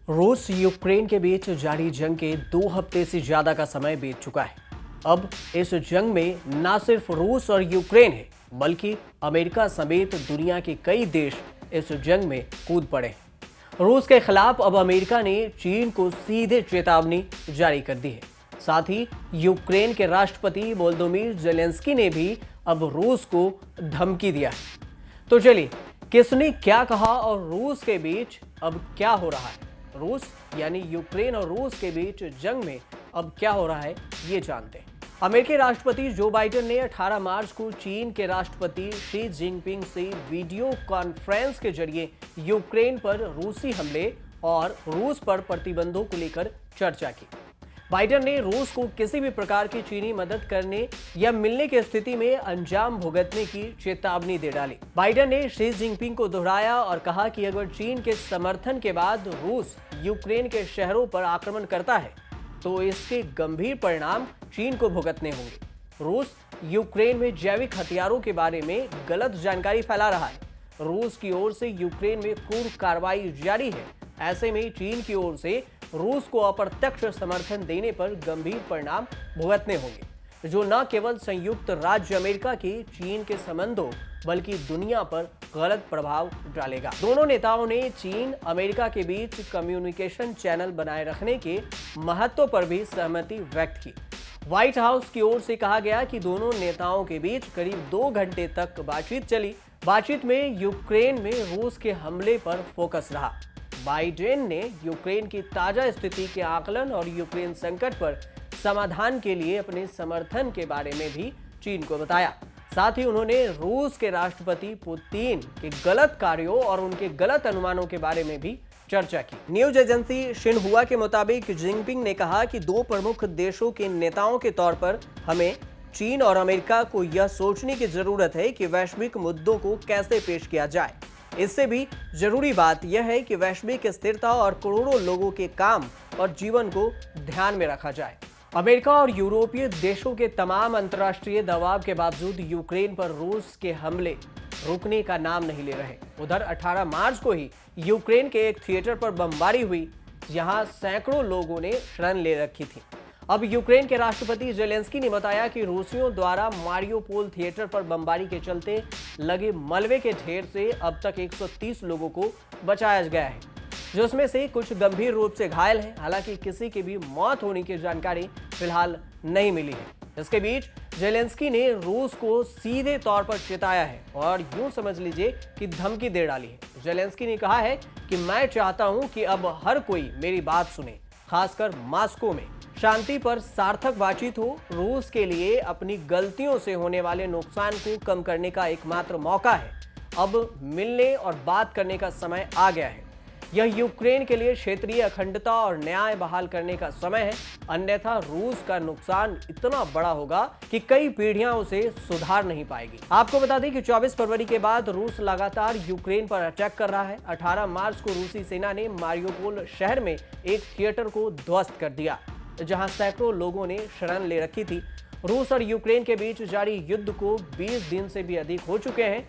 रूस यूक्रेन के बीच जारी जंग के 2 हफ्ते से ज्यादा का समय बीत चुका है। अब इस जंग में न सिर्फ रूस और यूक्रेन है, बल्कि अमेरिका समेत दुनिया के कई देश इस जंग में कूद पड़े हैं। रूस के खिलाफ अब अमेरिका ने चीन को सीधे चेतावनी जारी कर दी है। साथ ही यूक्रेन के राष्ट्रपति वोलोदिमीर ज़ेलेंस्की ने भी अब रूस को धमकी दिया है। तो चलिए, किसने क्या कहा और रूस के बीच अब क्या हो रहा है? रूस यानी यूक्रेन और रूस के बीच जंग में अब क्या हो रहा है, ये जानते हैं। अमेरिकी राष्ट्रपति जो बाइडेन ने 18 मार्च को चीन के राष्ट्रपति शी जिनपिंग से वीडियो कॉन्फ्रेंस के जरिए यूक्रेन पर रूसी हमले और रूस पर प्रतिबंधों को लेकर चर्चा की। बाइडेन ने रूस को किसी भी प्रकार की चीनी मदद करने या मिलने की स्थिति में अंजाम भुगतने की चेतावनी दे डाली। बाइडेन ने शी जिनपिंग को दोहराया और कहा कि अगर चीन के समर्थन के बाद रूस यूक्रेन के शहरों पर आक्रमण करता है तो इसके गंभीर परिणाम चीन को भुगतने होंगे। रूस यूक्रेन में जैविक हथियारों के बारे में गलत जानकारी फैला रहा है। रूस की ओर से यूक्रेन में क्रूर कार्रवाई जारी है। ऐसे में चीन की ओर से रूस को अप्रत्यक्ष समर्थन देने पर गंभीर परिणाम भुगतने होंगे, जो न केवल संयुक्त राज्य अमेरिका के चीन के संबंधों बल्कि दुनिया पर गलत प्रभाव डालेगा। दोनों नेताओं ने चीन अमेरिका के बीच कम्युनिकेशन चैनल बनाए रखने के महत्व पर भी सहमति व्यक्त की। व्हाइट हाउस की ओर से कहा गया कि दोनों नेताओं के बीच करीब 2 घंटे तक बातचीत चली। बातचीत में यूक्रेन में रूस के हमले पर फोकस रहा। बाइडेन ने यूक्रेन की ताजा स्थिति के आकलन और यूक्रेन संकट पर समाधान के लिए अपने समर्थन के बारे में भी चीन को बताया। साथ ही उन्होंने रूस के राष्ट्रपति पुतिन के गलत कार्यों और उनके गलत अनुमानों के बारे में भी चर्चा की। न्यूज एजेंसी शिन्हुआ के मुताबिक जिनपिंग ने कहा कि 2 प्रमुख देशों के नेताओं के तौर पर हमें चीन और अमेरिका को यह सोचने की जरूरत है कि वैश्विक मुद्दों को कैसे पेश किया जाए। इससे भी जरूरी बात यह है कि वैश्विक स्थिरता और करोड़ों लोगों के काम और जीवन को ध्यान में रखा जाए। अमेरिका और यूरोपीय देशों के तमाम अंतर्राष्ट्रीय दबाव के बावजूद यूक्रेन पर रूस के हमले रुकने का नाम नहीं ले रहे। उधर 18 मार्च को ही यूक्रेन के एक थिएटर पर बमबारी हुई, जहां सैकड़ों लोगों ने शरण ले रखी थी। अब यूक्रेन के राष्ट्रपति ज़ेलेंस्की ने बताया कि रूसियों द्वारा मारियोपोल थिएटर पर बमबारी के चलते लगे मलबे के ढेर से अब तक 130 लोगों को बचाया गया है, जिसमें से कुछ गंभीर रूप से घायल हैं। हालांकि किसी की भी मौत होने की जानकारी फिलहाल नहीं मिली है। इसके बीच ज़ेलेंस्की ने रूस को सीधे तौर पर चेताया है और यूं समझ लीजिए कि धमकी दे डाली है। ज़ेलेंस्की ने कहा है कि मैं चाहता हूं कि अब हर कोई मेरी बात सुने, खासकर मॉस्को में शांति पर सार्थक बातचीत हो। रूस के लिए अपनी गलतियों से होने वाले नुकसान को कम करने का एकमात्र मौका है। अब मिलने और बात करने का समय आ गया है। यह यूक्रेन के लिए क्षेत्रीय अखंडता और न्याय बहाल करने का समय है, अन्यथा रूस का नुकसान इतना बड़ा होगा कि कई पीढ़ियां उसे सुधार नहीं पाएगी। आपको बता दें कि 24 फरवरी के बाद रूस लगातार यूक्रेन पर अटैक कर रहा है। 18 मार्च को रूसी सेना ने मारियोपोल शहर में एक थिएटर को ध्वस्त कर दिया, जहां सैकड़ों लोगों ने शरण ले रखी थी। रूस और यूक्रेन के बीच जारी युद्ध को 20 दिन से भी अधिक हो चुके हैं।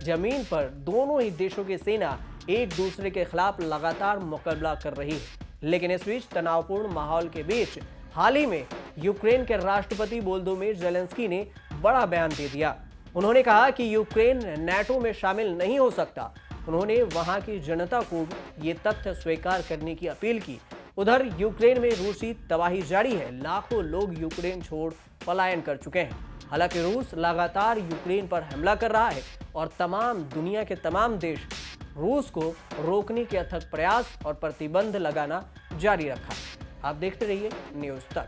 जमीन पर दोनों ही देशों की सेना एक दूसरे के खिलाफ लगातार मुकाबला कर रही है। लेकिन इस बीच तनावपूर्ण माहौल के बीच हाल ही में यूक्रेन के राष्ट्रपति वोलोदिमीर ज़ेलेंस्की ने बड़ा बयान दे दिया। उन्होंने कहा कि यूक्रेन नाटो में शामिल नहीं हो सकता। उन्होंने वहां की जनता को ये तथ्य स्वीकार करने की अपील की। उधर यूक्रेन में रूसी तबाही जारी है। लाखों लोग यूक्रेन छोड़ पलायन कर चुके हैं। हालांकि रूस लगातार यूक्रेन पर हमला कर रहा है और दुनिया के तमाम देश रूस को रोकने के अथक प्रयास और प्रतिबंध लगाना जारी रखा है। आप देखते रहिए न्यूज़ तक।